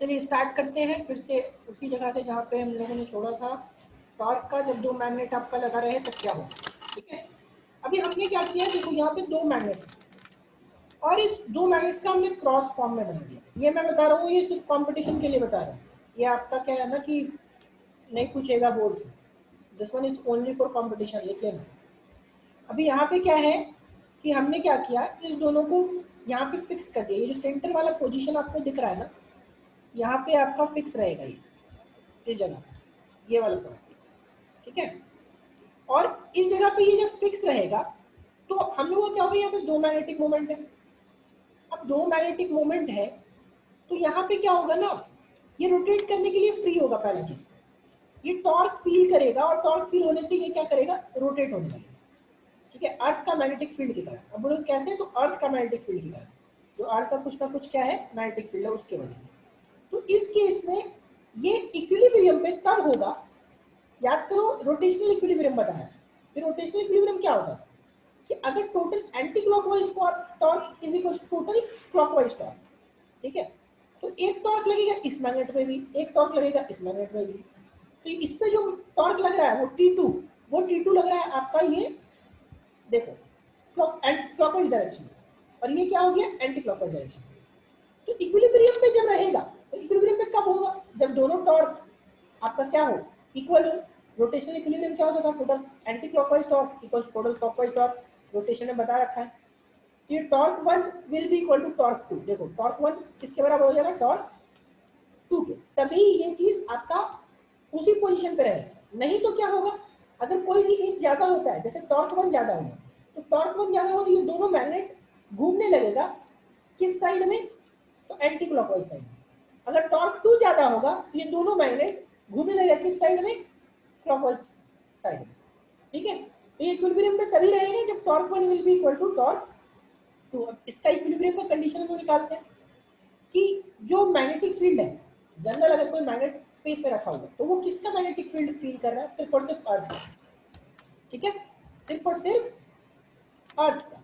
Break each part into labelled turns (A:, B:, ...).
A: चलिए स्टार्ट करते हैं फिर से उसी जगह से जहाँ पे हम लोगों ने छोड़ा था। टॉर्क का जब दो मैग्नेट आपका लगा रहे तब क्या होगा, ठीक है। अभी हमने क्या किया, देखो यहाँ पे दो मैग्नेट्स और इस दो मैग्नेट्स का हमने क्रॉस फॉर्म में बना दिया। ये मैं बता रहा हूँ, ये सिर्फ कंपटीशन के लिए बता रहा हूँ। ये आपका क्या है ना कि नहीं पूछेगा बोर्ड से, this one is only for competition, लिख लेना। अभी यहाँ पे क्या है कि हमने क्या किया, इस दोनों को यहाँ पे फिक्स कर दिया। ये जो सेंटर वाला पोजीशन आपको दिख रहा है ना, यहाँ पे आपका फिक्स रहेगा ये इस जगह, ये वाला पॉइंट, ठीक है। और इस जगह पे ये जब फिक्स रहेगा तो हम लोगों को क्या होगा, यहाँ पे दो मैग्नेटिक मोमेंट है। अब दो मैग्नेटिक मोमेंट है तो यहाँ पे क्या होगा ना, ये रोटेट करने के लिए फ्री होगा। पहला चीज, ये टॉर्क फील करेगा और टॉर्क फील होने से ये क्या करेगा, रोटेट होने लगेगा, ठीक है। अर्थ का मैग्नेटिक फील्ड की तरह। अब बोलो कैसे, तो अर्थ का मैग्नेटिक फील्ड की तरह, जो अर्थ का कुछ ना कुछ क्या है, मैग्नेटिक फील्ड है, उसके वजह से। तो इस केस में ये इक्विलिब्रियम पे तब होगा, याद करो रोटेशनल इक्विलिब्रियम बताया। फिर रोटेशनल इक्विलिब्रियम क्या होता है कि अगर total anti clockwise torque is equal to total clockwise torque, ठीक है। तो एक टॉर्क लगेगा इस मैग्नेट में भी, एक टॉर्क लगेगा इस मैग्नेट में भी। तो इस पे जो टॉर्क लग रहा है वो T2, वो T2 लग रहा है आपका ये देखो क्लॉकवाइज डायरेक्शन, और ये क्या हो गया, एंटी क्लॉकवाइज डायरेक्शन। तो इक्विलिब्रियम पे जब रहेगा, तो इक्विलिब्रियम पे कब होगा, जब दोनों टॉर्क आपका क्या हो, इक्वल हो। रोटेशनल इक्विलिब्रियम क्या होता था, total anti clockwise torque equal total clockwise torque, rotation में बता रखा है। ये torque 1 will be equal to torque 2। देखो टॉर्क 1 किसके बराबर हो जाएगा, टॉर्क 2 के, तभी ये चीज आपका उसी पोजीशन पे रहेगा। नहीं तो क्या होगा, अगर कोई भी एक ज्यादा होता है, जैसे टॉर्क 1 ज्यादा होगा, तो टॉर्क 1 ज्यादा हो तो ये दोनों मैग्नेट घूमने लगेगा किस साइड में, तो एंटी क्लॉकवाइज साइड में। अगर टॉर्क 2 ज्यादा होगा तो ये दोनों मैग्नेट घूमने लगेगा किस साइड में, क्लॉकवाइज साइड में, ठीक है। तो ये इक्विलिब्रियम पे तभी रहेगा जब torque 1 will be equal to torque 2। अब इसका इक्विलिब्रियम का कंडीशन हम निकालते हैं कि जो मैग्नेटिक फील्ड है, जनरल अगर कोई मैग्नेट स्पेस में रखा हुआ तो वो किसका मैग्नेटिक फील्ड फील कर रहा है, सिर्फ और सिर्फ अर्थ का, ठीक है। सिर्फ और सिर्फ अर्थ का।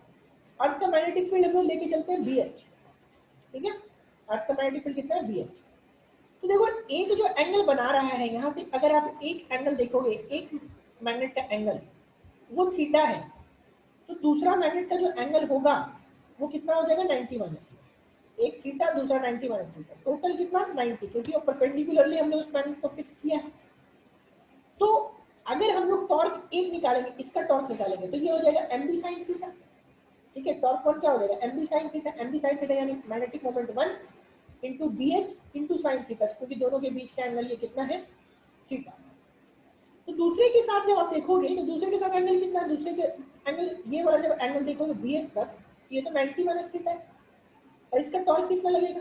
A: अर्थ का मैग्नेटिक फील्ड हम लोग लेके चलते हैं BH, ठीक है। अर्थ का मैग्नेटिक फील्ड कितना है, BH। तो देखो एक जो एंगल बना रहा है यहाँ से, अगर आप एक एंगल देखोगे, एक मैग्नेट का एंगल वो थीटा है, तो दूसरा मैग्नेट का जो एंगल होगा वो कितना हो जाएगा, 90 माइनस। एक थीटा दूसरा 90 माइनस थीटा, टोटल कितना 90, क्योंकि वो परपेंडिकुलरली हमने उस मैग्नेट को फिक्स किया है। तो अगर हम लोग टॉर्क एक निकालेंगे, इसका टॉर्क निकालेंगे, तो ये हो जाएगा mb sin थीटा, ठीक है। टॉर्क 1 क्या हो जाएगा, mb sin theta. mb sin theta यानी magnetic moment 1 into BH into sine theta, क्योंकि दोनों के बीच का एंगल ये कितना है, थीटा। तो दूसरे के साथ जब आप देखोगे तो दूसरे के साथ एंगल कितना है, दूसरे के एंगल ये वाला जब एंगल देखोगे BH तक, ये तो 90 माइनस थीटा है, और इसका टॉर्क कितना लगेगा,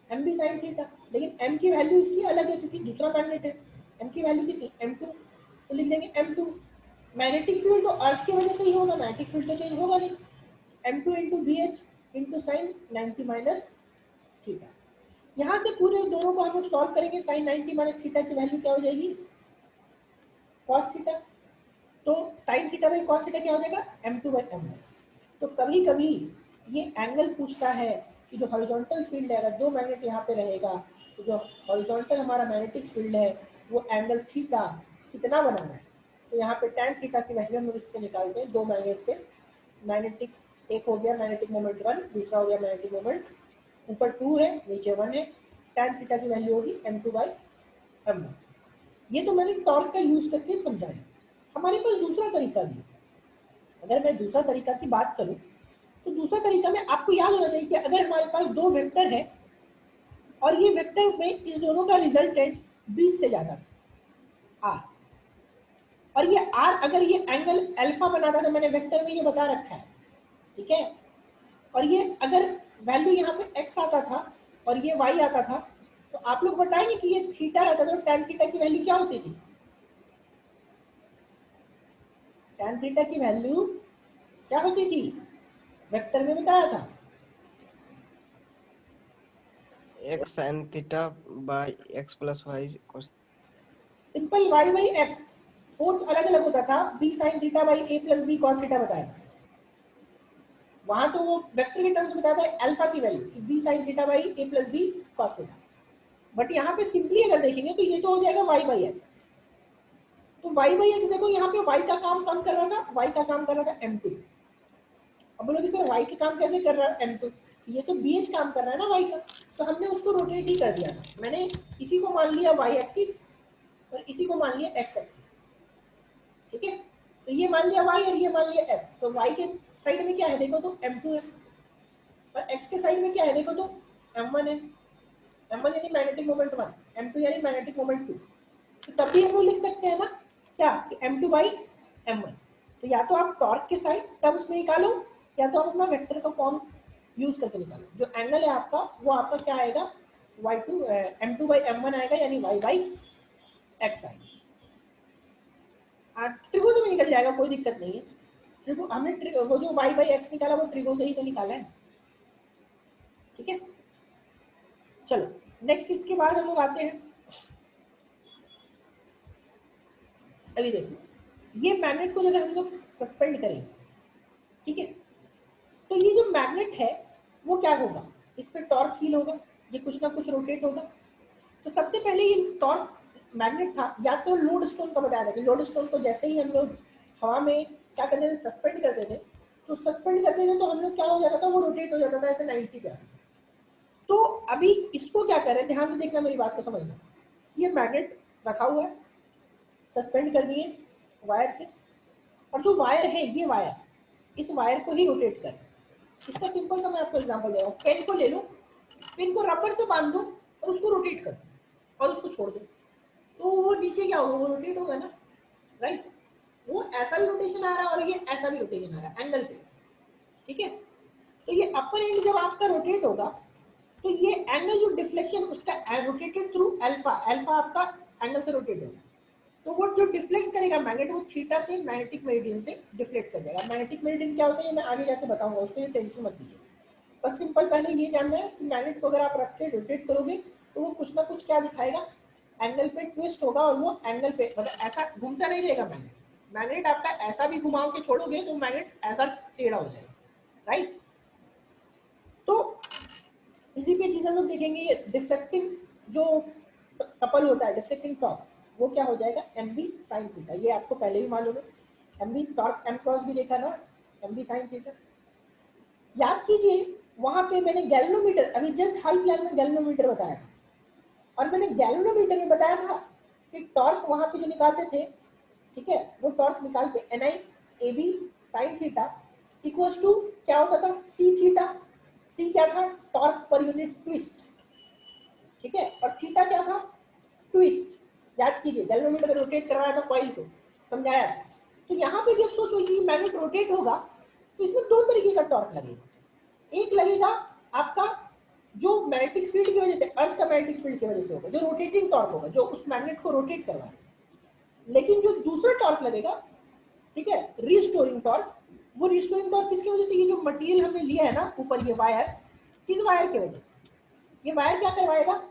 A: mb sin थीटा। लेकिन m की वैल्यू इसकी अलग है क्योंकि दूसरा मैग्नेट है। m की वैल्यू कितनी, m2, तो लिख देंगे m2। मैग्नेटिक फील्ड तो अर्थ की वजह से ही होगा, मैग्नेटिक फील्ड तो चेंज होगा नहीं। m2 into BH into sign 90 minus theta. यहाँ से पूरे दोनों को हम लोग सॉल्व करेंगे, साइन 90 माइनस थीटा की वैल्यू क्या हो जाएगी, कॉस थीटा। तो sine theta by cos theta क्या हो जाएगा, m2 बाई m1। तो कभी कभी ये एंगल पूछता है कि जो हॉरिजॉन्टल फील्ड है, अगर दो मैग्नेट यहाँ पे रहेगा तो जो हॉरिजॉन्टल हमारा मैग्नेटिक फील्ड है वो एंगल थीटा कितना बनाना है। तो यहाँ पे tan थीटा की वैल्यू हम इससे निकालते हैं, दो मैग्नेट से। मैग्नेटिक एक हो गया मैग्नेटिक मोमेंट 1, दूसरा हो गया मैग्नेटिक मोमेंट, ऊपर 2 है नीचे 1 है। tan थीटा की वैल्यू होगी m2 बाई m1। ये तो मैंने टॉर्क का यूज करके समझाया। हमारे पास दूसरा तरीका भी है। अगर मैं दूसरा तरीका की बात करूं तो दूसरा तरीका में आपको याद होना चाहिए कि अगर हमारे पास दो वेक्टर है और ये वेक्टर में इस दोनों का रिजल्टेंट 20 से ज्यादा आर, और ये आर अगर ये एंगल अल्फा बनाता था, मैंने वेक्टर में ये बता रखा है, ठीक है। और ये अगर वैल्यू यहाँ पे एक्स आता था और ये वाई आता था, तो आप लोग बताएंगे कि ये थीटा रहता था तो tan थीटा की वैल्यू क्या होती थी, tan थीटा की वैल्यू क्या होती थी, वेक्टर में बताया था,
B: x sin theta by x plus y cos।
A: Simple y by x, force अलग अलग होता था, b sin theta by a plus b cos theta बताया था। वहां तो वो वेक्टर के टर्म्स में बताया था अल्फा की value b sin theta by a plus b cos theta. But यहाँ पे सिंपली अगर देखेंगे तो ये तो हो जाएगा y बाई एक्स। तो y बाई एक्स देखो यहाँ पे y का काम कम कर रहा था, y का काम कर रहा था m2। अब बोलोगे सर y का काम कैसे कर रहा है m2? ये तो bh काम कर रहा है ना y का, तो हमने उसको रोटेट ही कर दिया था। मैंने इसी को मान लिया y एक्सिस और इसी को मान लिया x एक्सिस, ठीक है। तो ये मान लिया y और ये मान लिया x, तो y के साइड में क्या है देखो तो m2 है, और x के साइड में क्या है देखो तो m1 है। m1 यानी मैग्नेटिक मोमेंट 1, m2 यानी मैग्नेटिक मोमेंट 2। तो तब भी हम लोग लिख सकते हैं ना क्या कि m2 बाई m1। तो या तो आप टॉर्क के साइड टर्म्स में निकालो, या तो आप अपना वेक्टर का फॉर्म यूज करके निकालो। जो एंगल है आपका वो आपका क्या आएगा, y2 m2 बाई m1 आएगा, यानी y बाई x आएगा। ट्रिगो से भी निकल जाएगा, कोई दिक्कत नहीं है। ट्रिगो हमने वो जो y बाई x निकाला वो ट्रिगो से ही तो निकाला है, ठीक है। चलो नेक्स्ट इसके बाद हम लोग आते हैं, अभी देखो ये मैग्नेट को अगर हम लोग सस्पेंड करेंगे, ठीक है, तो ये जो मैग्नेट है वो क्या होगा, इस पर टॉर्क फील होगा, ये कुछ ना कुछ रोटेट होगा। तो सबसे पहले ये टॉर्क मैग्नेट था, या तो लोड स्टोन का बताया था कि लोड स्टोन को जैसे ही हम लोग हवा में क्या करते थे, सस्पेंड करते थे, तो सस्पेंड करते थे तो हम लोग क्या हो जाता था, वो रोटेट हो जाता था ऐसे 90 पे। तो अभी इसको क्या करें, ध्यान से देखना, मेरी बात को समझना। ये मैग्नेट रखा हुआ है, सस्पेंड कर दिए वायर से, और जो वायर है ये वायर, इस वायर को ही रोटेट कर। इसका सिंपल सा मैं आपको एग्जांपल दे रहा हूँ। पेन को ले लो, पेन को रबर से बांध दो और उसको रोटेट कर दो और उसको छोड़ दो, तो वो नीचे क्या होगा, वो रोटेट होगा ना, राइट। वो ऐसा भी रोटेशन आ रहा है और ये ऐसा भी रोटेशन आ रहा है एंगल पे, ठीक है। तो ये अपर एंड जब आपका रोटेट होगा तो ये एंगल जो डिफ्लेक्शन उसका रोटेटेड थ्रू अल्फा, अल्फा आपका एंगल से रोटेट होगा, तो वो जो डिफ्लेक्ट करेगा मैग्नेट, वो थीटा से मैग्नेटिक मेरिडियन से डिफ्लेक्ट कर देगा। मैग्नेटिक मेरिडियन क्या होता है ये मैं आगे जाके बताऊंगा, उसके लिए टेंशन मत लीजिए। बस सिंपल पहले ये जानना है कि मैग्नेट को अगर आप रख के रोटेट करोगे तो वो कुछ ना कुछ क्या दिखाएगा, एंगल पे ट्विस्ट होगा, और वो एंगल पे मतलब ऐसा घूमता नहीं रहेगा मैग्नेट। मैग्नेट आपका ऐसा भी घुमाओ के छोड़ोगे तो मैग्नेट ऐसा टेढ़ा हो जाएगा, राइट। तो इसी पे चीज हम लोग देखेंगे, ये डिफ्लेक्टिंग जो कपल होता है, डिफ्लेक्टिंग टॉर्क, वो क्या हो जाएगा, एम बी साइन थीटा। ये आपको पहले ही मालूम है, M B torque M cross भी देखा ना, एम बी साइन थीटा। याद कीजिए वहां पे मैंने गैल्वेनोमीटर, अभी जस्ट हाल फिलहाल में गैल्वेनोमीटर बताया था, और मैंने गैल्वेनोमीटर में बताया था कि टॉर्क वहां पे जो निकालते थे, ठीक है, वो टॉर्क निकालते N I A B sine theta equals to क्या होता था, सी थीटा। सी क्या था, टॉर्क पर यूनिट ट्विस्ट, ठीक है, और थीटा क्या था, ट्विस्ट। याद कीजिए गैल्वेनोमीटर में रोटेट करवाया था कॉइल को, समझाया था। तो यहाँ पे जब सोचो ये मैग्नेट रोटेट होगा तो इसमें दो तरीके का टॉर्क लगेगा। एक लगेगा आपका जो मैग्नेटिक फील्ड की वजह से, अर्थ का मैग्नेटिक फील्ड की वजह से होगा, जो रोटेटिंग टॉर्क होगा, जो उस मैग्नेट को रोटेट करवाए। लेकिन जो दूसरा टॉर्क लगेगा, ठीक है, रिस्टोरिंग टॉर्क, वो रिस्टोरिंग टॉर्क किसकी वजह से, ये जो मटेरियल हमने लिया है ना ऊपर, ये वायर, किस वायर की वजह से, ये वायर क्या करवाएगा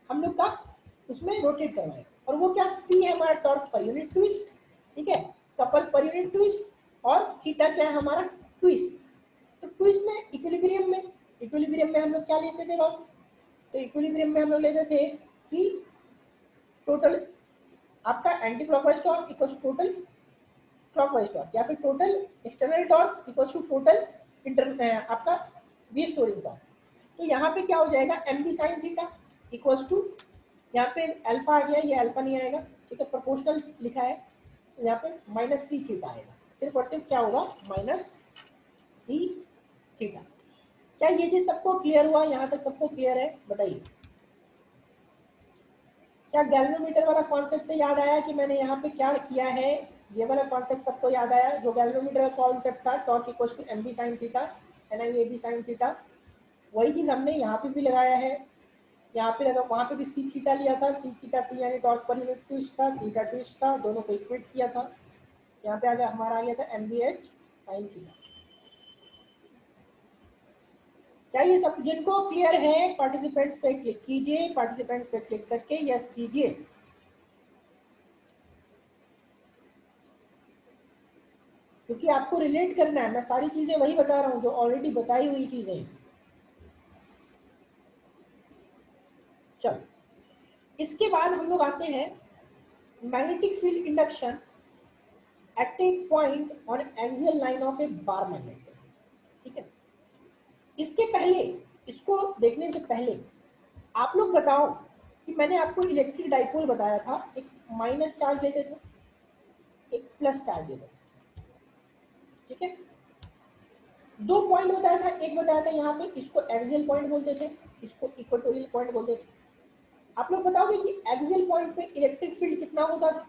A: हम लोग का, उसमें रोटेट करवाएगा। और वो क्या, सी है हमारा टॉर्क पर यूनिट ट्विस्ट, ठीक है, कपल पर यूनिट ट्विस्ट, और थीटा क्या है हमारा, ट्विस्ट। तो ट्विस्ट में इक्विलिब्रियम में, इक्विलिब्रियम में हम लोग क्या लेते थे बाबू, तो इक्विलिब्रियम में हम लोग लेते थे कि टोटल आपका anti clockwise torque equals to total clockwise torque, या फिर total external torque equals to total आपका रीस्टोरिंग टॉर्क। तो यहाँ पे क्या हो जाएगा, M B sine theta equals to, यहाँ पे अल्फा आ गया, ये अल्फा नहीं आएगा, ठीक है, प्रोपोर्शनल लिखा है, तो यहाँ पे माइनस सी थीटा आएगा, सिर्फ और सिर्फ क्या होगा, माइनस सी थीटा। क्या ये चीज सबको क्लियर हुआ, यहाँ तक सबको क्लियर है, बताइए। क्या गैल्वेनोमीटर वाला कॉन्सेप्ट से याद आया कि मैंने यहाँ पे क्या किया है, ये वाला कॉन्सेप्ट सबको याद आया, जो गैल्वेनोमीटर का कॉन्सेप्ट था, torque equals to M B sine theta N I A B sine theta, वही चीज हमने यहाँ पे भी लगाया है। यहाँ पे लगा, वहाँ पे भी सी थीटा लिया था, सी थीटा सी यानी टॉर्क पर यूनिट ट्विस्ट था, थीटा ट्विस्ट था, दोनों को इक्वेट किया था। यहाँ पे आगे हमारा आ गया था M B H sine theta. क्या ये सब जिनको क्लियर है, पार्टिसिपेंट्स पे क्लिक कीजिए, पार्टिसिपेंट्स पे क्लिक करके यस कीजिए। क्योंकि आपको रिलेट करना है, मैं सारी चीजें वही बता रहा हूँ जो ऑलरेडी बताई हुई चीजें। चलो इसके बाद हम लोग आते हैं magnetic field induction eight A point on axial line of A bar magnet. ठीक है, इसके पहले, इसको देखने से पहले आप लोग बताओ कि मैंने आपको इलेक्ट्रिक डाइपोल बताया था, एक माइनस चार्ज लेते थे, एक प्लस चार्ज लेते थे। ठीक है, दो पॉइंट बताया था, एक बताया था यहाँ पे इसको एक्सियल पॉइंट बोलते थे, इसको इक्वेटोरियल पॉइंट बोलते थे। आप लोग बताओगे कि एक्सियल पॉइंट पे इलेक्ट्रिक फील्ड कितना होता था?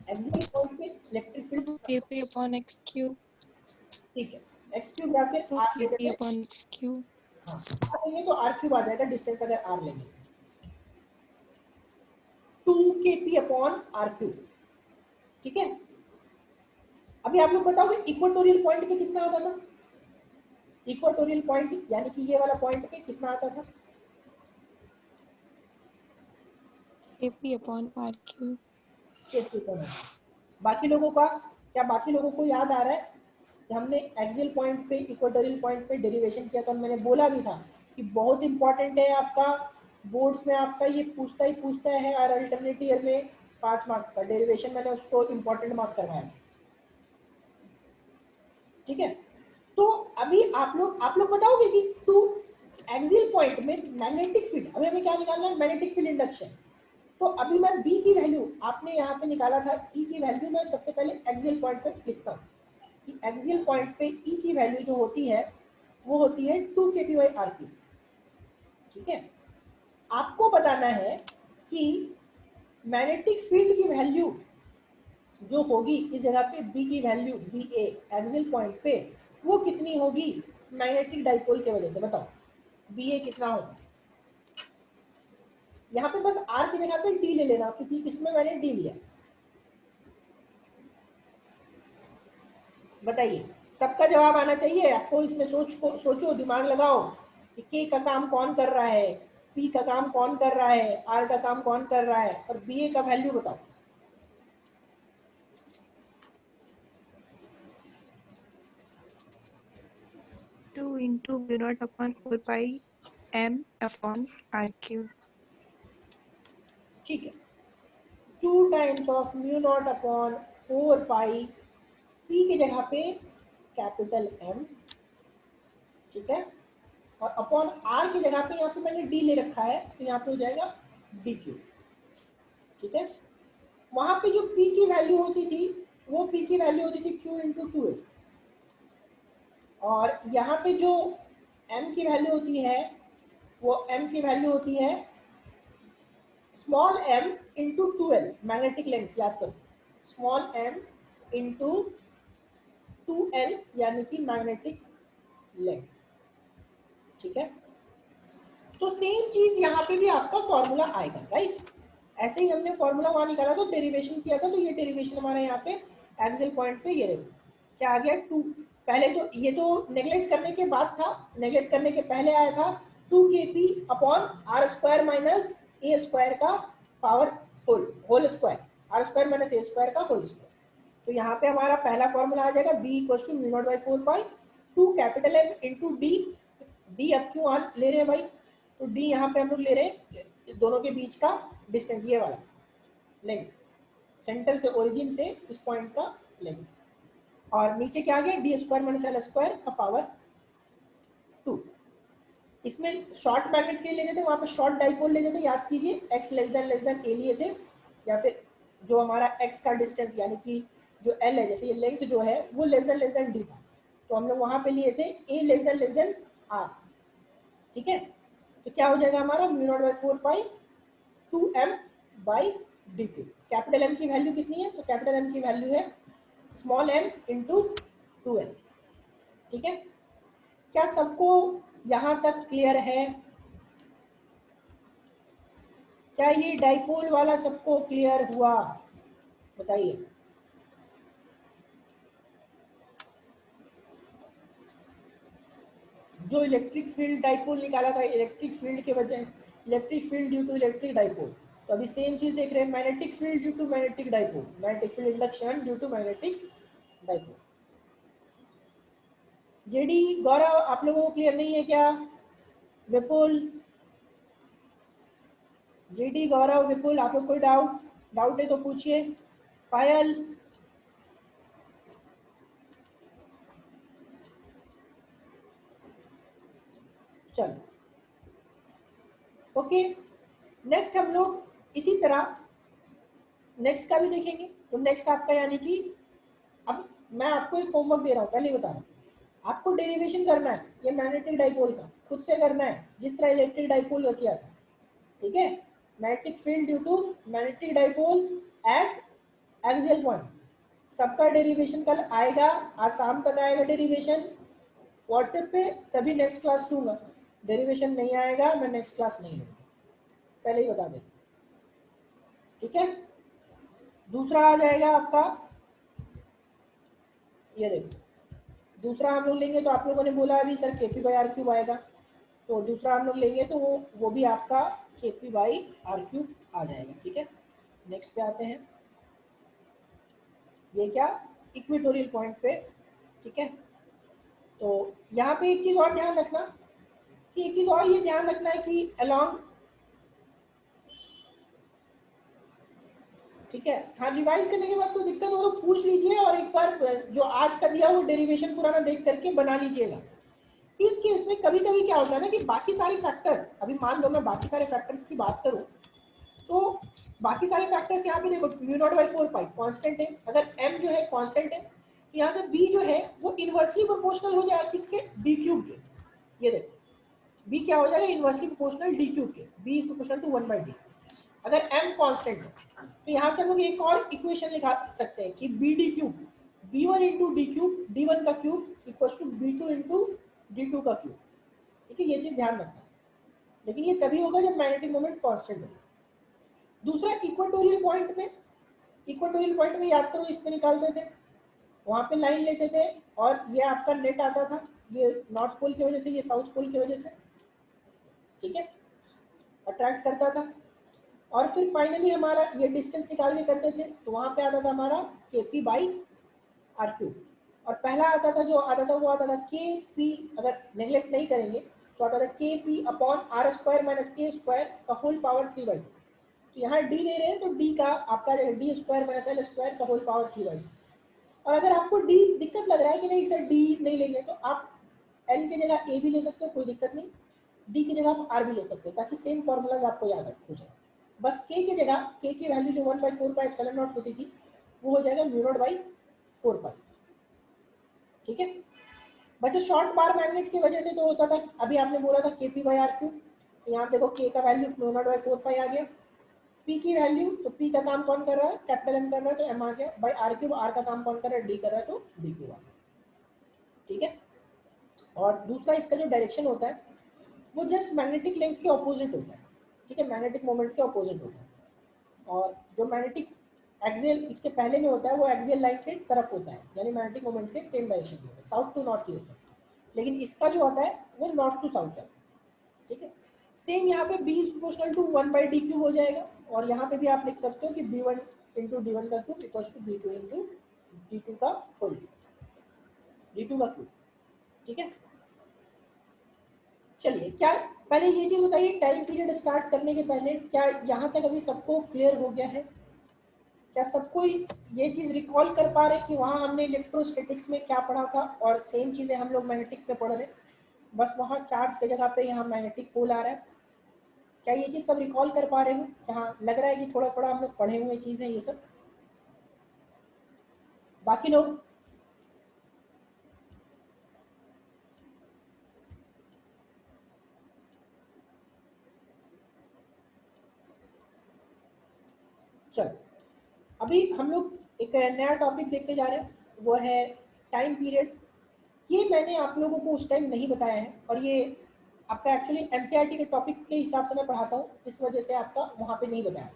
A: एक्सियल पॉइंट पे electric field,
C: 2kp upon x cube,
A: ठीक है, एक्स क्यूब या फिर आर लेते
C: 2kp
A: थे।
C: upon x cube,
A: हाँ, आर लेंगे तो आर क्यूब आ जाएगा, डिस्टेंस अगर आर लेंगे 2kp अपॉन आर क्यूब। ठीक है, अभी आप लोग बताओगे इक्वेटोरियल पॉइंट पे कितना आता था? इक्वेटोरियल पॉइंट यानी कि ये वाला पॉइंट पे कितना आता था?
C: kp upon r cube,
A: kp पर आता। बाकी लोगों का क्या, बाकी लोगों को याद आ रहा है कि हमने एक्सियल पॉइंट पे इक्वेटोरियल पॉइंट पे डेरिवेशन किया था? मैंने बोला भी था कि बहुत इंपॉर्टेंट है आपका, बोर्ड्स में आपका ये पूछता है और अल्टरनेट ईयर में 5 मार्क्स का डेरिवेशन, मैंने उसको इंपॉर्टेंट मार्क करवाया। ठीक है, तो अभी आप लोग बताओगे कि टू एक्सियल पॉइंट में मैग्नेटिक फील्ड, अभी हमें क्या निकालना है? Magnetic field induction. तो अभी मैं बी की वैल्यू, आपने यहाँ पे निकाला था ई की वैल्यू, मैं सबसे पहले एक्सियल पॉइंट पर लिखता हूँ कि एक्सियल पॉइंट पे ई की वैल्यू जो होती है वो होती है 2kp बाई आर क्यूब। ठीक है, आपको बताना है कि मैग्नेटिक फील्ड की वैल्यू जो होगी इस जगह पे बी की वैल्यू, बी ए एक्सियल पॉइंट पे, वो कितनी होगी मैग्नेटिक डाइपोल की वजह से? बताओ बी ए कितना होगा? यहाँ पे बस आर की जगह पे डी ले लेना, क्योंकि इसमें मैंने डी लिया। बताइए, सबका जवाब आना चाहिए आपको, इसमें सोचो, दिमाग लगाओ कि के का काम कौन कर रहा है, पी का काम कौन कर रहा है, आर का काम कौन कर रहा है, और बी ए का वैल्यू बताओ।
C: two into mu naught upon 4 pi m upon r cube,
A: ठीक है, 2 times of mu naught upon 4 pi, P की जगह पे कैपिटल एम, ठीक है, और अपॉन आर की जगह पे यहाँ पे मैंने डी ले रखा है, तो यहाँ पे हो जाएगा डी क्यू। ठीक है, वहां पे जो पी की वैल्यू होती थी वो पी की वैल्यू होती थी क्यू इंटू टू ए, और यहाँ पे जो एम की वैल्यू होती है वो एम की वैल्यू होती है small M into two L, magnetic length याद करो, small M into two L यानी कि मैग्नेटिक लेंथ। ठीक है, तो सेम चीज यहाँ पे भी आपका फॉर्मूला आएगा, राइट? ऐसे ही हमने फॉर्मूला वहां निकाला तो डेरिवेशन किया था, तो ये डेरिवेशन हमारे यहाँ पे एक्सियल पॉइंट पे ये रहे, क्या आ गया 2, पहले तो ये तो नेग्लेक्ट करने के बाद था, नेग्लेक्ट करने के पहले आया था 2kp upon R square minus A square का power whole square, R square minus A square का होल स्क्वायर। तो यहाँ पे हमारा पहला फॉर्मूला आ जाएगा B equal to mu naught by 4 pi 2 capital M into D, D अब क्यों ले रहे हैं भाई? तो डी यहाँ पे हम लोग ले रहे हैं दोनों के बीच का डिस्टेंस, ये वाला लेंथ, सेंटर से ओरिजिन से इस पॉइंट का लेंथ, और नीचे क्या आ गया D square minus L square का पावर 2। इसमें शॉर्ट मैग्नेट के लिए लेते थे, वहां पे शॉर्ट डाइपोल लेते थे, याद कीजिए एक्स लेस देन ए लिए थे, या फिर जो हमारा एक्स का डिस्टेंस यानी कि जो एल है, जैसे ये लेंथ जो है वो लेस देन डी था, तो हमने वहां पे लिए थे ए लेस देन आर। ठीक है, तो क्या हो जाएगा हमारा mu naught by 4 pi 2m by D cube. Capital M की वैल्यू कितनी है? तो कैपिटल एम की वैल्यू है स्मॉल एम इंटू 2l। ठीक है, क्या सबको यहां तक क्लियर है? क्या ये डाइपोल वाला सबको क्लियर हुआ? बताइए। जो इलेक्ट्रिक फील्ड डाइपोल निकाला था, इलेक्ट्रिक फील्ड के वजह, electric field due to electric dipole, तो अभी सेम चीज देख रहे हैं, magnetic field due to magnetic dipole, magnetic field induction due to magnetic dipole. J D Gaurav, आप लोगों को क्लियर नहीं है क्या? विपुल, जीडी, गौरव, विपुल, आप लोग कोई डाउट है तो पूछिए। पायल, चलो ओके। नेक्स्ट हम लोग इसी तरह नेक्स्ट का भी देखेंगे। तो नेक्स्ट आपका यानी कि अब मैं आपको एक होमवर्क दे रहा हूँ, पहले ही बता रहा हूँ, आपको डेरिवेशन करना है ये मैग्नेटिक डाइपोल का, खुद से करना है जिस तरह इलेक्ट्रिक डाइपोल का किया था। ठीक है, magnetic field due to magnetic dipole at axial point, सबका डेरिवेशन कल आएगा, आज शाम तक आएगा डेरिवेशन व्हाट्सएप पे, तभी नेक्स्ट क्लास दूंगा। डेरिवेशन नहीं आएगा मैं नेक्स्ट क्लास नहीं लूंगा, पहले ही बता देता। ठीक है, दूसरा आ जाएगा आपका, ये देखो दूसरा हम लोग लेंगे तो आप लोगों ने बोला अभी sir KP by R cube आएगा, तो दूसरा हम लोग लेंगे तो वो भी आपका केपी बाई आर क्यूब आ जाएगा। ठीक है, नेक्स्ट पे आते हैं, ये क्या इक्वेटोरियल पॉइंट पे। ठीक है, तो यहाँ पे एक चीज और ध्यान रखना कि एक चीज और ये ध्यान रखना है कि अलोंग, ठीक है, हाँ रिवाइज करने के बाद कोई दिक्कत हो तो पूछ लीजिए और एक बार जो आज का दिया वो डेरिवेशन पुराना देख करके बना लीजिएगा। इस केस में कभी कभी क्या होता है ना कि बाकी सारे फैक्टर्स, अभी मान लो मैं बाकी सारे फैक्टर्स की बात करूं तो बाकी सारे फैक्टर्स यहाँ पे देखो mu naught by 4 pi constant है, अगर m जो है कांस्टेंट है तो यहाँ से b जो है वो इनवर्सली प्रोपोर्शनल हो जाएगा किसके, d क्यूब के। ये देखो b क्या हो जाएगा, इनवर्सली प्रोपोर्शनल d क्यूब के, b is proportional to 1 by d। अगर m कांस्टेंट है तो यहाँ से हम लोग एक और इक्वेशन लिखा सकते हैं कि B D cube, b1 into D cube, d1 का cube equal to b2 into d2 का क्यूब। ठीक है, ये चीज ध्यान रखना, लेकिन ये तभी होगा जब मैग्नेटिक मोमेंट कांस्टेंट होगा। दूसरा इक्वेटोरियल पॉइंट में, इक्वेटोरियल पॉइंट में याद करो इसमें निकालते थे, वहां पे लाइन लेते थे और ये आपका नेट आता था, ये नॉर्थ पोल की वजह से, ये साउथ पोल की वजह से, ठीक है, अट्रैक्ट करता था। और फिर फाइनली हमारा ये डिस्टेंस निकाल के करते थे तो वहां पे आता था हमारा केपी बाई आर क्यूब, और पहला आता था जो आता था वो आता था के पी, अगर नेग्लेक्ट नहीं करेंगे तो आता था K P upon R square minus K square का होल पावर 3/2। तो यहाँ डी ले रहे हैं तो डी का आपका D square minus L square का होल पावर 3/2। और अगर आपको डी दिक्कत लग रहा है कि नहीं सर डी नहीं लेंगे तो आप एल की जगह ए भी ले सकते हो, कोई दिक्कत नहीं, डी की जगह आप आर भी ले सकते हो ताकि सेम फॉर्मूलाज आपको याद हो जाए। बस के की जगह के की वैल्यू जो 1/4 पाई एप्सिलॉन नॉट होती थी वो हो जाएगा म्यू नॉट बाई 4 पाई। ठीक है, बच्चे शॉर्ट बार मैग्नेट की वजह से तो होता था, अभी आपने बोला था K P by R cube, तो यहाँ देखो के का वैल्यू म्यू नॉट बाई 4 पाई आ गया, पी की वैल्यू, तो पी का काम कौन कर रहा है, कैपिटल एम कर रहा है तो एम आ गया, बाई आर क्यूब, आर का काम कौन कर रहा है, डी कर रहा है तो डी क्यूब आ गया। ठीक है, और दूसरा इसका जो डायरेक्शन होता है वो जस्ट मैग्नेटिक लेंथ के ऑपोजिट होता है। ठीक है, मैग्नेटिक मोमेंट के ऑपोजिट होता है, और जो मैग्नेटिक एक्सियल इसके पहले में होता है वो एक्सियल लाइन के तरफ होता है, यानी मैग्नेटिक मोमेंट के सेम डायरेक्शन में होता है, साउथ टू नॉर्थ ही होता है, लेकिन इसका जो होता है वो नॉर्थ टू साउथ है। ठीक है, सेम यहाँ पे b is proportional to 1 by D cube हो जाएगा, और यहाँ पे भी आप लिख सकते हो कि b1 इंटू डी1 का cube equals to b2 into D two का होल d2 का क्यूब। ठीक है, चलिए क्या पहले ये चीज बताइए, टाइम पीरियड स्टार्ट करने के पहले क्या यहाँ तक अभी सबको क्लियर हो गया है, क्या सबको ये चीज रिकॉल कर पा रहे हैं कि वहाँ हमने इलेक्ट्रोस्टैटिक्स में क्या पढ़ा था और सेम चीजें हम लोग मैग्नेटिक में पढ़ रहे हैं, बस वहाँ चार्ज की जगह पे यहाँ मैग्नेटिक पोल आ रहा है। क्या ये चीज सब रिकॉल कर पा रहे हो, क्या लग रहा है कि थोड़ा थोड़ा हम लोग पढ़े हुए चीज है ये सब, बाकी लोग? चलो अभी हम लोग एक नया टॉपिक देखने जा रहे हैं, वो है टाइम पीरियड। ये मैंने आप लोगों को उस टाइम नहीं बताया है, और ये आपका एक्चुअली एनसीईआरटी के टॉपिक के हिसाब से मैं पढ़ाता हूँ, इस वजह से आपका वहाँ पे नहीं बताया।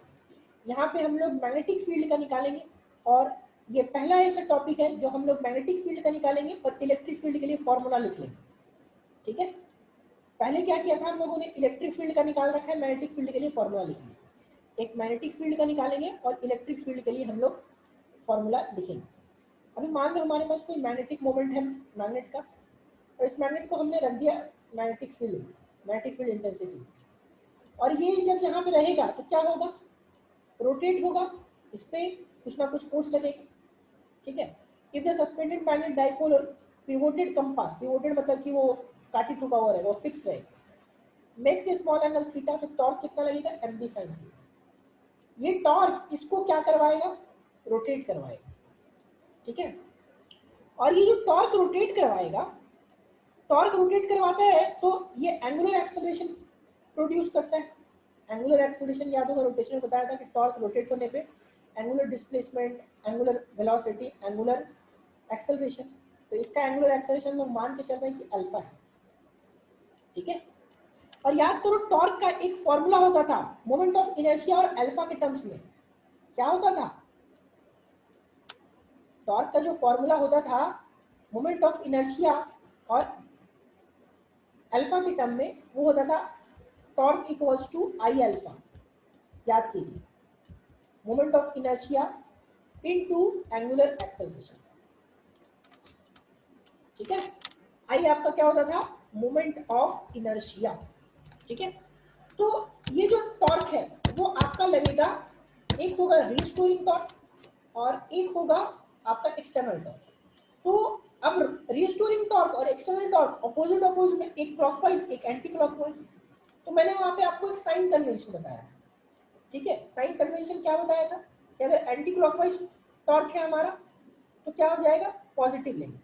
A: यहाँ पे हम लोग मैग्नेटिक फील्ड का निकालेंगे, और ये पहला ऐसा टॉपिक है जो हम लोग मैग्नेटिक फील्ड का निकालेंगे और इलेक्ट्रिक फील्ड के लिए फॉर्मूला लिख लेंगे। ठीक है, पहले क्या किया था हम लोगों ने, इलेक्ट्रिक फील्ड का निकाल रखा है, मैग्नेटिक फील्ड के लिए फॉर्मूला लिखेंगे, एक मैग्नेटिक फील्ड का निकालेंगे और इलेक्ट्रिक फील्ड के लिए हम लोग फॉर्मूला लिखेंगे। अभी मान लो हमारे पास कोई मैग्नेटिक मोमेंट है मैग्नेट का, और इस मैग्नेट को हमने रख दिया मैग्नेटिक फील्ड इंटेंसिटी, और ये जब यहाँ पे रहेगा तो क्या होगा, रोटेट होगा, इस पे कुछ ना कुछ फोर्स लगेगा, ठीक है। If the suspended magnet dipole और पिवोटेड कंपास, पिवोटेड मतलब कि वो काटी ठुका हुआ रहेगा, वो फिक्स रहेगा, makes a small angle theta, तो टॉर्क कितना लगेगा, mb sin थीटा। ये टॉर्क इसको क्या करवाएगा, रोटेट करवाएगा, ठीक है। और ये जो टॉर्क रोटेट करवाएगा, टॉर्क रोटेट करवाता है तो ये एंगुलर एक्सेलरेशन प्रोड्यूस करता है। एंगुलर एक्सेलरेशन याद होगा, रोटेशन में बताया था कि टॉर्क रोटेट होने पे angular displacement, angular velocity, angular acceleration, तो इसका एंगुलर एक्सेलरेशन लोग मान के चल रहे हैं कि अल्फा है, ठीक है। और याद करो टॉर्क का एक फॉर्मूला होता था मोमेंट ऑफ इनर्शिया और अल्फा के टर्म्स में, क्या होता था, टॉर्क का जो फॉर्मूला होता था मोमेंट ऑफ इनर्शिया और अल्फा के टर्म में, वो होता था torque equals to I alpha, याद कीजिए, moment of inertia into angular acceleration, ठीक है। आई आपका क्या होता था, मोमेंट ऑफ इनर्शिया, ठीक है। तो ये जो टॉर्क है वो आपका लगेगा, एक होगा रिस्टोरिंग टॉर्क और एक होगा आपका एक्सटर्नल टॉर्क। तो अब रिस्टोरिंग टॉर्क और एक्सटर्नल टॉर्क अपोजिट अपोजिट में, एक क्लॉकवाइज एक एंटी क्लॉकवाइज, तो मैंने वहां पे आपको एक साइन कन्वेंशन बताया, ठीक है। साइन कन्वेंशन क्या बताया था कि अगर एंटी क्लॉकवाइज टॉर्क है हमारा तो क्या हो जाएगा, पॉजिटिव लेंगे,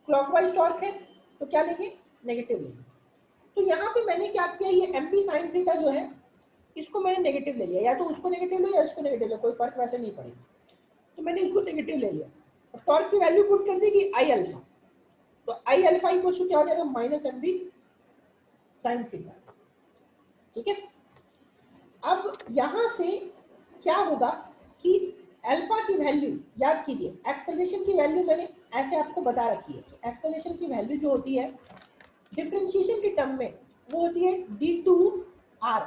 A: क्लॉकवाइज टॉर्क है तो क्या लेंगे, नेगेटिव लेंगे। तो यहाँ पे मैंने क्या किया, ये mp sin थीटा जो है इसको मैंने नेगेटिव ले लिया, या तो उसको नेगेटिव लो या इसको नेगेटिव लो, कोई फर्क वैसे नहीं पड़ेगा, तो मैंने इसको नेगेटिव ले लिया और टॉर्क की वैल्यू पुट कर दी कि आई अल्फा, तो आई अल्फा इक्वल टू क्या हो जाएगा, माइनस mp sin थीटा, ठीक है। अब यहां से क्या होगा कि अल्फा की वैल्यू याद कीजिए, एक्सेलरेशन की वैल्यू मैंने ऐसे आपको बता रखी है कि एक्सेलरेशन की वैल्यू जो होती है डिफरेंशिएशन के टर्म में वो होती है d2r,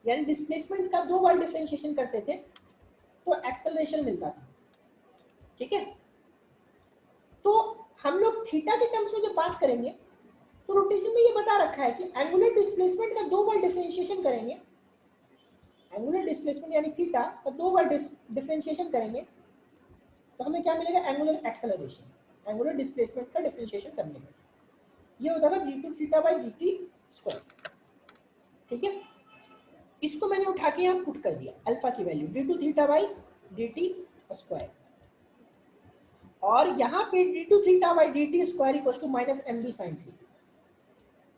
A: यानी डिस्प्लेसमेंट का 2 बार डिफरेंशिएशन करते थे तो एक्सेलरेशन मिलता था, ठीक है। तो हम लोग थीटा के टर्म्स में जब बात करेंगे तो रोटेशन में ये बता रखा है कि एंगुलर डिस्प्लेसमेंट का 2 बार डिफरेंशिएशन करेंगे, एंगुलर डिस्प्लेसमेंट यानी थीटा का 2 बार डिफरेंशिएशन करेंगे तो हमें क्या मिलेगा, एंगुलर एक्सेलरेशन, एंगुलर डिस्प्लेसमेंट का डिफरेंशिएशन करने में ये होता है d2 theta by dt square, ठीक है। इसको मैंने उठा के यहाँ पुट कर दिया, अल्फा की value d2 theta by dt square, और यहाँ पे d2 theta by dt square equal to minus mb sin theta.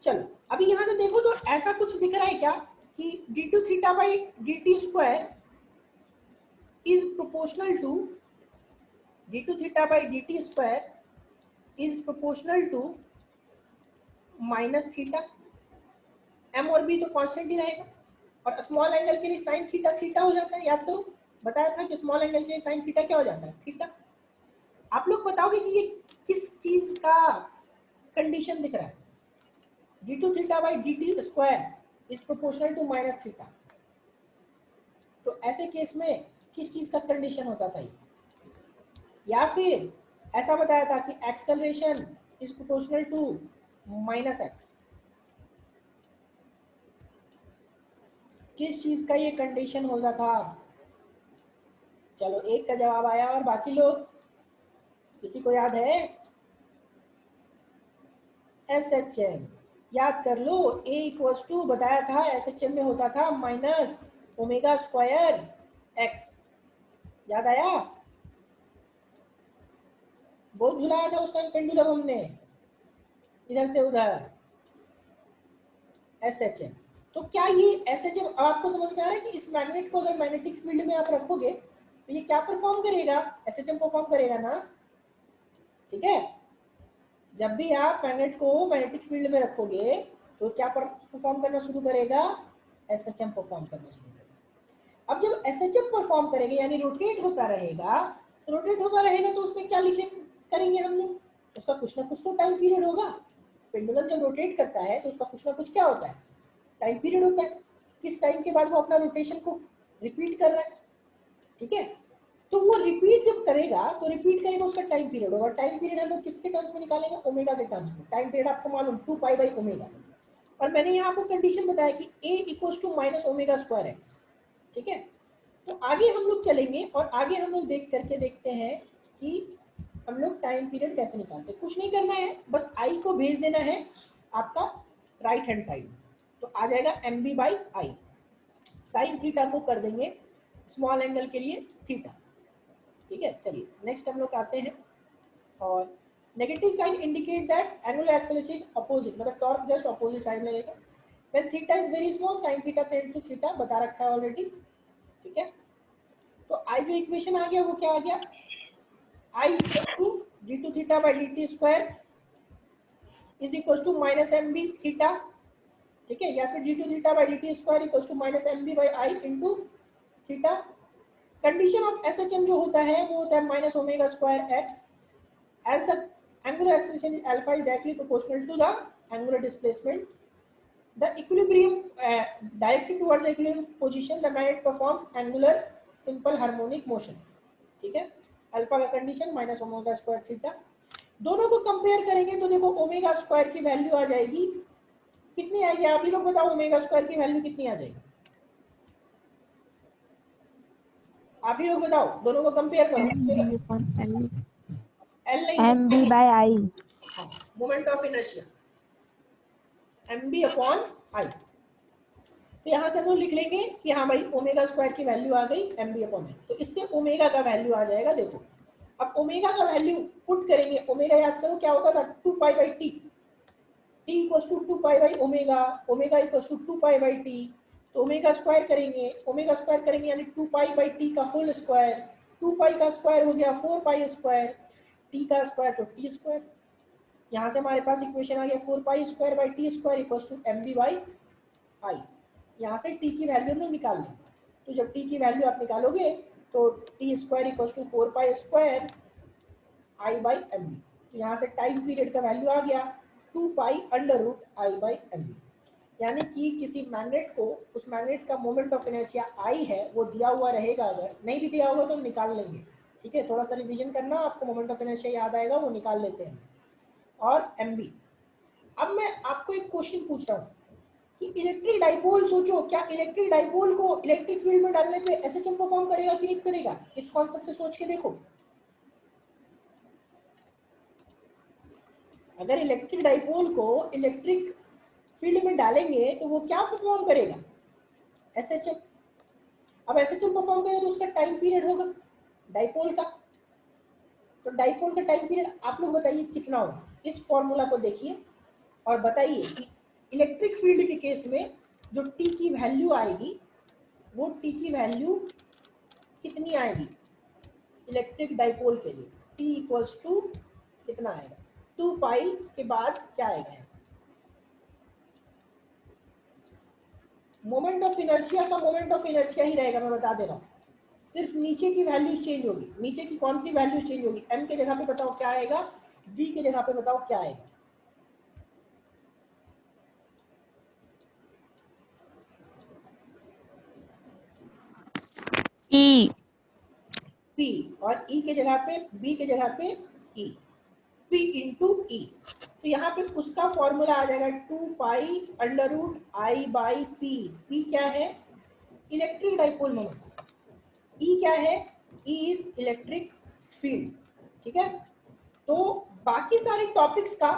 A: चलो अभी यहाँ से देखो तो ऐसा कुछ दिख रहा है क्या कि d2 theta by dt square is proportional to d2 theta by dt square is proportional to minus theta, m और b तो कांस्टेंट ही रहेगा, और स्मॉल एंगल के लिए साइन थीटा थीटा हो जाता है, याद करो बताया था कि स्मॉल एंगल के लिए साइन थीटा क्या हो जाता है, थीटा। आप लोग बताओगे कि ये किस चीज का कंडीशन दिख रहा है, d2 theta by dt square is proportional to minus theta, तो ऐसे केस में किस चीज का कंडीशन होता था ये, या फिर ऐसा बताया था कि acceleration is proportional to minus x, किस चीज का ये कंडीशन होता था। चलो एक का जवाब आया, और बाकी लोग किसी को याद है, SHM याद कर लो, A इक्वल्स टू बताया था SHM में होता था माइनस ओमेगा स्क्वायर x, याद आया, बहुत झुलाया था उस टाइम पेंडुलम हमने इधर से उधर, SHM। तो क्या ये SHM अब आपको समझ में आ रहा है कि इस मैग्नेट को अगर मैग्नेटिक फील्ड में आप रखोगे तो ये क्या परफॉर्म करेगा, SHM परफॉर्म करेगा ना, ठीक है। जब भी आप मैग्नेट को मैग्नेटिक फील्ड में रखोगे तो क्या परफॉर्म करना शुरू करेगा, SHM परफॉर्म करना शुरू करेगा। अब जब SHM परफॉर्म करेगा यानी रोटेट होता रहेगा, तो रोटेट होता रहेगा तो उसमें क्या लिखे करेंगे हम लोग, उसका कुछ ना कुछ तो टाइम पीरियड होगा, पेंडुलम जब रोटेट करता है तो उसका कुछ ना कुछ क्या होता है, टाइम पीरियड होता है, किस टाइम के बाद वो अपना रोटेशन को रिपीट कर रहा है, ठीक है। तो वो रिपीट जब करेगा तो रिपीट करेगा उसका टाइम पीरियड होगा, टाइम पीरियड हम लोग किसके टर्म्स में निकालेंगे, ओमेगा के टर्म्स में, टाइम पीरियड आपको मालूम 2 पाई बाई ओमेगा, और मैंने यहाँ आपको कंडीशन बताया कि a equals to minus omega square x, ठीक है। तो आगे हम लोग चलेंगे और आगे हम लोग देख करके देखते हैं कि हम लोग टाइम पीरियड कैसे निकालते हैं। कुछ नहीं करना है, बस आई को भेज देना है आपका राइट हैंड साइड, तो आ जाएगा M B by I. Sine theta को कर देंगे स्मॉल एंगल के लिए थीटा, ठीक है। चलिए नेक्स्ट हम लोग आते हैं, और negative sign indicate that angular acceleration opposite, मतलब टॉर्क जस्ट अपोजिट साइड में रहेगा। When theta is very small sine theta tends to theta, बता रखा है ऑलरेडी, ठीक है। तो आई जो इक्वेशन आ गया वो क्या आ गया, I equal to D two theta by D T square is equal to minus M B theta, ठीक है, या फिर D two theta by D T square equal to minus M B by I into theta. Condition of S H M जो होता है वो होता है minus omega square X, as the angular acceleration is alpha is directly proportional to the angular displacement. The equilibrium directed towards the equilibrium position, the magnet performs angular simple harmonic motion, ठीक है। Alpha का condition minus omega square theta, दोनों को compare करेंगे तो देखो omega square की value आ जाएगी कितनी आएगी, आप ही लोग बताओ ओमेगा स्क्वायर की वैल्यू कितनी आ जाएगी, आप ही लोग बताओ, दोनों को कंपेयर करो। एल नहीं,
D: m B by I,
A: moment of inertia m b upon I. तो यहाँ से हम लोग लिख लेंगे कि हाँ भाई ओमेगा स्क्वायर की वैल्यू आ गई एम बी अपॉन आई, तो इससे ओमेगा का वैल्यू आ जाएगा। देखो अब ओमेगा का वैल्यू पुट करेंगे, ओमेगा याद करो क्या होता था, 2 pi by t, t equals to 2 pi by omega, omega equals to 2 pi by t. तो ओमेगा स्क्वायर करेंगे, ओमेगा स्क्वायर करेंगे यानी 2 पाई बाई टी का होल स्क्वायर, 2 पाई का स्क्वायर हो गया 4 पाई स्क्वायर, टी का स्क्वायर तो टी स्क्वायर। यहाँ से हमारे पास इक्वेशन आ गया 4 pi square by t square equals to M B by आई। यहाँ से टी की वैल्यू हम लोग निकाल लें, तो जब टी की वैल्यू आप निकालोगे तो t square equals to 4 pi square I by m b. तो यहाँ से टाइम पीरियड का वैल्यू आ गया 2 pi under root I by m b, यानी कि किसी मैग्नेट को, उस मैग्नेट का मोमेंट ऑफ इनर्शिया आई है वो दिया हुआ रहेगा, अगर नहीं भी दिया होगा तो हम निकाल लेंगे, ठीक है। थोड़ा सा रिवीजन करना, आपको मोमेंट ऑफ इनर्शिया याद आएगा, वो निकाल लेते हैं। और एम बी, अब मैं आपको एक क्वेश्चन पूछ रहा हूँ कि इलेक्ट्रिक डाइपोल, सोचो क्या इलेक्ट्रिक डाइपोल को इलेक्ट्रिक फील्ड में डालने पे एसएचएम परफॉर्म करेगा कि नहीं करेगा, इस कॉन्सेप्ट से सोच के देखो। अगर इलेक्ट्रिक डाइपोल को इलेक्ट्रिक फील्ड में डालेंगे तो वो क्या परफॉर्म करेगा, एसएचएम। अब एसएचएम परफॉर्म करेगा तो उसका टाइम पीरियड होगा डाइपोल का, तो डाइपोल का टाइम पीरियड आप लोग बताइए कितना होगा। इस फॉर्मूला को देखिए और बताइए कि इलेक्ट्रिक फील्ड के केस में जो टी की वैल्यू आएगी वो टी की वैल्यू कितनी आएगी इलेक्ट्रिक डाइपोल के लिए, टी इक्वल्स टू कितना आएगा, 2 पाई के बाद क्या आएगा, मोमेंट ऑफ इनर्शिया का मोमेंट ऑफ इनर्शिया ही रहेगा, मैं बता दे रहा हूँ, सिर्फ नीचे की वैल्यूज चेंज होगी। नीचे की कौन सी वैल्यूज चेंज होगी, एम के जगह पे बताओ क्या आएगा, बी के जगह पे बताओ क्या आएगा,
D: ई,
A: पी, और ई के जगह पे, बी के जगह पे ई, पी इंटू ई। तो यहाँ पे उसका फॉर्मूला आ जाएगा 2 pi under root I by p. P क्या है, इलेक्ट्रिक डाइपोल मोमेंट, ई क्या है, ई इज इलेक्ट्रिक फील्ड, ठीक है। तो बाकी सारे टॉपिक्स का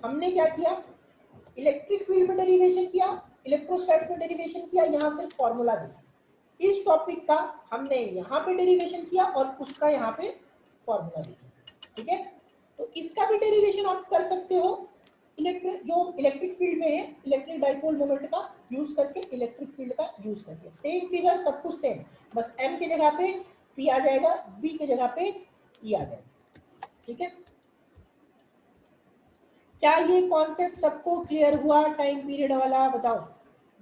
A: हमने क्या किया, इलेक्ट्रिक फील्ड में डेरिवेशन किया, इलेक्ट्रोस्टैटिक्स में डेरिवेशन किया, यहाँ से फॉर्मूला दिया। इस टॉपिक का हमने यहाँ पे डेरिवेशन किया और उसका यहाँ पे फॉर्मूला दिया, ठीक है। तो इसका भी डेरिवेशन आप कर सकते हो, इलेक्ट्रिक जो इलेक्ट्रिक फील्ड में है, इलेक्ट्रिक डाइपोल मोमेंट का यूज करके, इलेक्ट्रिक फील्ड का यूज करके, सेम फिगर, सब कुछ सेम, बस एम के जगह पे पी आ जाएगा, बी के जगह पे ई आ जाएगा, ठीक है। क्या ये कॉन्सेप्ट सबको क्लियर हुआ, टाइम पीरियड वाला, बताओ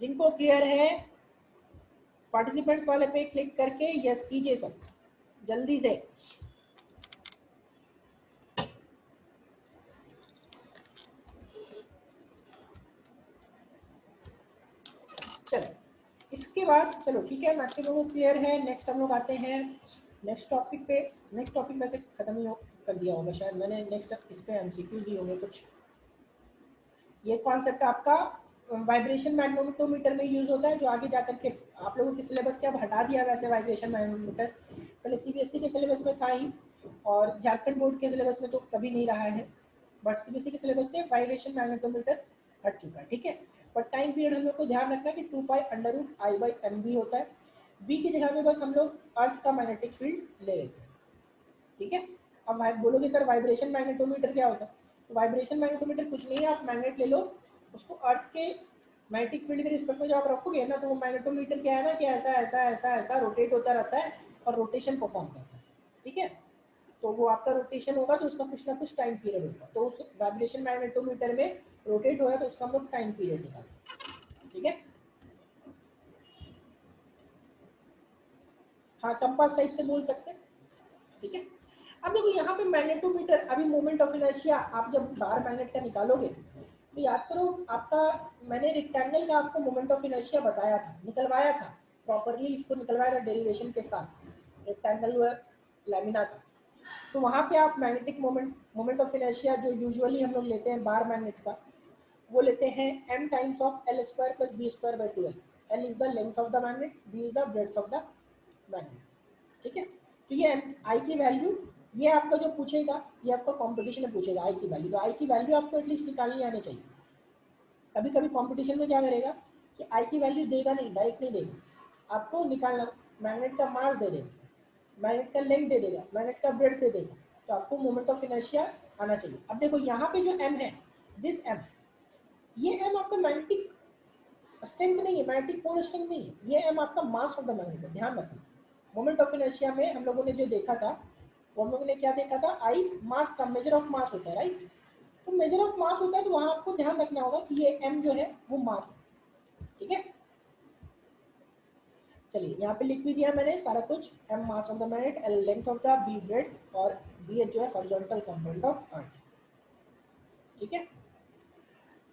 A: जिनको क्लियर है पार्टिसिपेंट्स वाले पे क्लिक करके यस कीजिए सब जल्दी से। चलो इसके बाद, चलो ठीक है, मैक्सिमम लोग क्लियर है। नेक्स्ट हम लोग आते हैं नेक्स्ट टॉपिक पे। नेक्स्ट टॉपिक वैसे खत्म ही कर दिया होगा शायद मैंने, नेक्स्ट इस पे एमसीक्यूज ही होंगे कुछ। ये कॉन्सेप्ट आपका वाइब्रेशन मैग्नेटोमीटर में यूज होता है, जो आगे जाकर के आप लोगों के सिलेबस से अब हटा दिया वैसे वाइब्रेशन मैग्नेटोमीटर, पहले सीबीएसई के सिलेबस में था ही और झारखंड बोर्ड के सिलेबस में तो कभी नहीं रहा है, बट सीबीएसई के सिलेबस से वाइब्रेशन मैग्नेटोमीटर हट चुका है, ठीक है। बट टाइम पीरियड हम लोग को ध्यान रखना है कि 2 pi under root I by m b होता है, बी की जगह में बस हम लोग अर्थ का मैग्नेटिक फील्ड ले लेते हैं, ठीक है। अब बोलोगे सर वाइब्रेशन मैग्नेटोमीटर क्या होता है, तो वाइब्रेशन मैग्नेटोमीटर कुछ नहीं है, आप मैग्नेट ले लो, उसको अर्थ के मैग्नेटिक फील्ड के रिस्पेक्ट में जब आप रखोगे ना, तो वो मैग्नेटोमीटर क्या है ना कि ऐसा ऐसा ऐसा ऐसा रोटेट होता रहता है और रोटेशन परफॉर्म करता है, ठीक है। तो वो आपका रोटेशन होगा तो उसका कुछ ना कुछ टाइम पीरियड होगा, तो उस वाइब्रेशन मैग्नेटोमीटर में रोटेट हो रहा है तो उसका हम लोग टाइम पीरियड निकालते हैं, ठीक है। हाँ, कंपास टाइप से बोल सकते हैं, ठीक है। अब देखो यहाँ पे मैग्नेटोमीटर, अभी मोमेंट ऑफ इनर्शिया आप जब बार मैग्नेट का निकालोगे तो याद करो आपका, मैंने रेक्टेंगल का आपको मोमेंट ऑफ इनर्शिया बताया था, निकलवाया था प्रॉपरली, इसको निकलवाया था डेरिवेशन के साथ रेक्टेंगल लैमिना का। तो वहाँ पे आप मैग्नेटिक मोमेंट ऑफ इनर्शिया जो यूजुअली हम लोग लेते हैं बार मैग्नेट का, वो लेते हैं m times of l square plus b square by 12। L is the length of the magnet, b is the breadth of the magnet, ठीक है। तो ये आई की वैल्यू, ये आपका जो पूछेगा, ये आपका कंपटीशन में पूछेगा आई की वैल्यू, तो आई की वैल्यू आपको एटलीस्ट निकालनी आनी चाहिए। कभी कभी कंपटीशन में क्या करेगा कि आई की वैल्यू देगा नहीं, डायरेक्ट नहीं देगा, आपको निकालना, मैग्नेट का मास दे देगा, मैग्नेट का लेंथ दे देगा, मैग्नेट का ब्रेड्थ दे देगा, तो आपको मोमेंट ऑफ इनर्शिया आना चाहिए। अब देखो यहाँ पे जो एम है, दिस एम, ये एम आपका मैग्नेटिक स्ट्रेंथ नहीं है, मैग्नेटिक पोल स्ट्रेंथ नहीं है, ये एम आपका मास ऑफ द मैग्नेट है, ध्यान रखना। मोमेंट ऑफ इनर्शिया में हम लोगों ने जो देखा था, वो हम लोगों ने क्या देखा था, आई मास का मेजर ऑफ मास होता है, राइट। तो मेजर ऑफ मास होता है तो वहां आपको ध्यान रखना होगा कि ये एम जो है वो मास है, ठीक है। चलिए यहाँ पे लिख भी दिया मैंने सारा कुछ, m mass of the magnet, l length of the b breadth और बी एच जो है हॉरिजॉन्टल कंपोनेंट ऑफ अर्थ, ठीक है।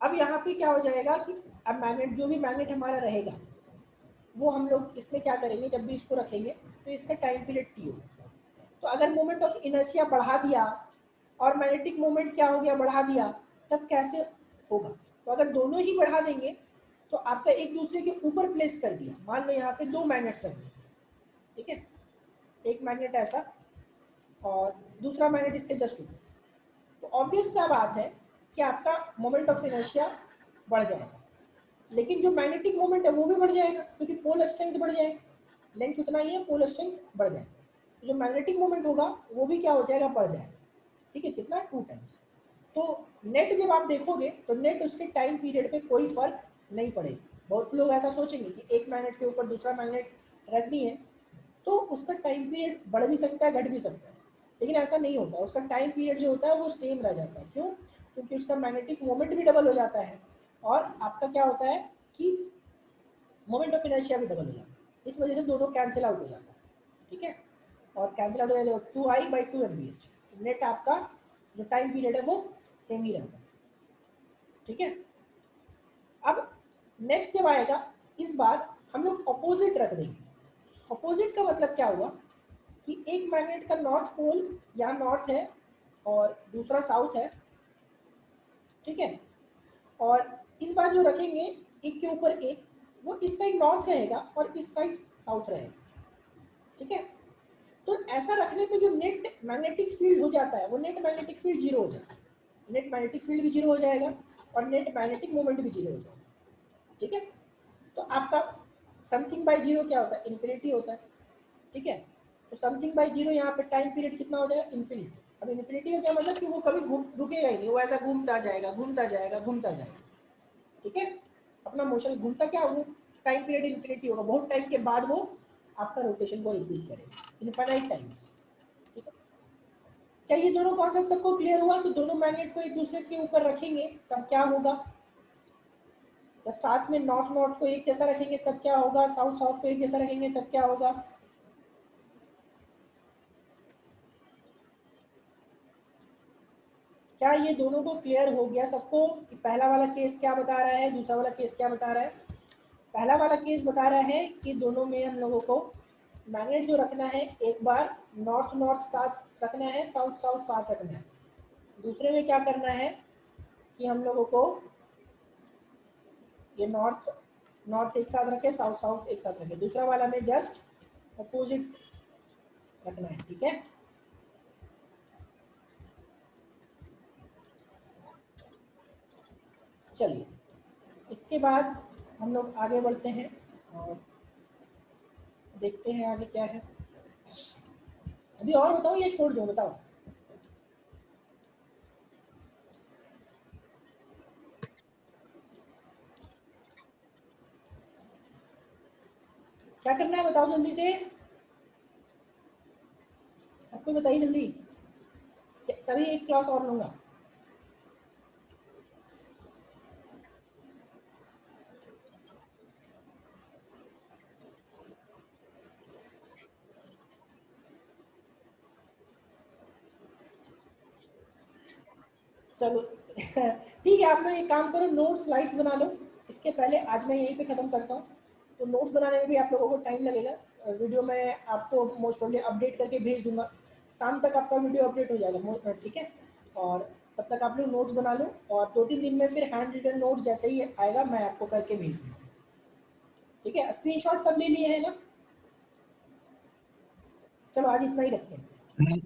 A: अब यहाँ पे क्या हो जाएगा कि अब मैग्नेट, जो भी मैग्नेट हमारा रहेगा वो हम लोग इसमें क्या करेंगे, जब भी इसको रखेंगे तो इसका टाइम पीरियड टी होगा। तो अगर मोमेंट ऑफ इनर्शिया बढ़ा दिया और मैग्नेटिक मोमेंट क्या हो गया, बढ़ा दिया, तब कैसे होगा, तो अगर दोनों ही बढ़ा देंगे तो आपका एक दूसरे के ऊपर प्लेस कर दिया, मान लो यहाँ पे दो मैग्नेट्स रख दिए, ठीक है, एक मैग्नेट ऐसा और दूसरा मैग्नेट इसके जस्ट ऊपर, तो ऑब्वियस सा बात है कि आपका मोमेंट ऑफ इनर्शिया बढ़ जाएगा, लेकिन जो मैग्नेटिक मोमेंट है वो भी बढ़ जाएगा क्योंकि पोल स्ट्रेंथ बढ़ जाएगा, लेंथ उतना ही है, पोल स्ट्रेंथ बढ़ जाएगा, तो जो मैग्नेटिक मोमेंट होगा वो भी क्या हो जाएगा, बढ़ जाएगा, ठीक है, कितना 2 टाइम्स। तो नेट जब आप देखोगे तो नेट उसके टाइम पीरियड पे कोई फर्क नहीं पड़ेगा। बहुत लोग ऐसा सोचेंगे कि एक मैग्नेट के ऊपर दूसरा मैग्नेट रखनी है तो उसका टाइम पीरियड बढ़ भी सकता है, घट भी सकता है, लेकिन ऐसा नहीं होता, उसका टाइम पीरियड जो होता है वो सेम रह जाता है। क्यों? क्योंकि उसका मैग्नेटिक मोमेंट भी डबल हो जाता है और आपका क्या होता है कि मोमेंट ऑफ इनर्शिया भी डबल हो जाता है, इस वजह से दोनों कैंसिल आउट हो जाता है, ठीक है। और कैंसिल आउट हो जाएगा 2i बाई 2 एमबीएच, नेट आपका जो टाइम पीरियड है वो सेम ही रहता है, ठीक है। अब नेक्स्ट जब आएगा, इस बार हम लोग अपोजिट रख देंगे। अपोजिट का मतलब क्या हुआ कि एक मैग्नेट का नॉर्थ पोल यहाँ नॉर्थ है और दूसरा साउथ है, ठीक है, और इस बार जो रखेंगे एक के ऊपर एक, वो इस साइड नॉर्थ रहेगा और इस साइड साउथ रहेगा, ठीक है। तो ऐसा रखने पे जो नेट मैग्नेटिक फील्ड हो जाता है वो नेट मैग्नेटिक फील्ड जीरो हो जाता है, नेट मैग्नेटिक फील्ड भी जीरो हो जाएगा और नेट मैग्नेटिक मोमेंट भी जीरो हो जाएगा, ठीक है। तो आपका समथिंग बाई जीरो क्या होता है, इन्फिनिटी होता है, ठीक है। तो समथिंग बाई जीरो यहाँ पे टाइम पीरियड कितना हो जाएगा, इन्फिनिटी। अब इन्फिनिटी का क्या मतलब कि वो कभी रुकेगा ही नहीं, वो ऐसा घूमता जाएगा घूमता जाएगा घूमता जाएगा, ठीक है। अपना मोशन घूमता क्या, वो टाइम पीरियड इन्फिनिटी होगा, बहुत टाइम के बाद वो आपका रोटेशन को रिपीट करेगा इनफाइनाइट टाइम्स, ठीक है। क्या ये दोनों कॉन्सेप्ट सबको क्लियर हुआ? तो दोनों मैग्नेट को एक दूसरे के ऊपर रखेंगे तब क्या होगा, जब साथ में नॉर्थ नॉर्थ को एक जैसा रखेंगे तब क्या होगा, साउथ साउथ को एक जैसा रखेंगे तब क्या होगा। क्या ये दोनों को क्लियर हो गया सबको कि पहला वाला केस क्या बता रहा है, दूसरा वाला केस क्या बता रहा है? पहला वाला केस बता रहा है कि दोनों में हम लोगों को मैग्नेट जो रखना है, एक बार नॉर्थ नॉर्थ साथ रखना है, साउथ साउथ साथ रखना है। दूसरे में क्या करना है कि हम लोगों को ये नॉर्थ नॉर्थ एक साथ रखे, साउथ साउथ एक साथ रखे, दूसरा वाला में जस्ट अपोजिट रखना है, ठीक है। चलिए इसके बाद हम लोग आगे बढ़ते हैं और देखते हैं आगे क्या है। अभी और बताओ, ये छोड़ दो, बताओ। क्या करना है बताओ जल्दी से, सबको बताइए जल्दी, तभी एक क्लास और लूंगा। चलो ठीक है, आप लोग एक काम करो, नोट स्लाइड्स बना लो। इसके पहले आज मैं यहीं पे ख़त्म करता हूँ। तो नोट्स बनाने में भी आप लोगों को टाइम लगेगा। वीडियो में आपको मोस्ट प्रोबेबली अपडेट करके भेज दूंगा, शाम तक आपका वीडियो अपडेट हो जाएगा, ठीक है। और तब तक आप लोग नोट्स बना लो, और 2-3 दिन में फिर हैंड रिटन नोट्स जैसे ही आएगा मैं आपको करके भेज दूँगा, ठीक है। स्क्रीनशॉट सब ले लिए हैं ना? चलो आज इतना ही रखते हैं।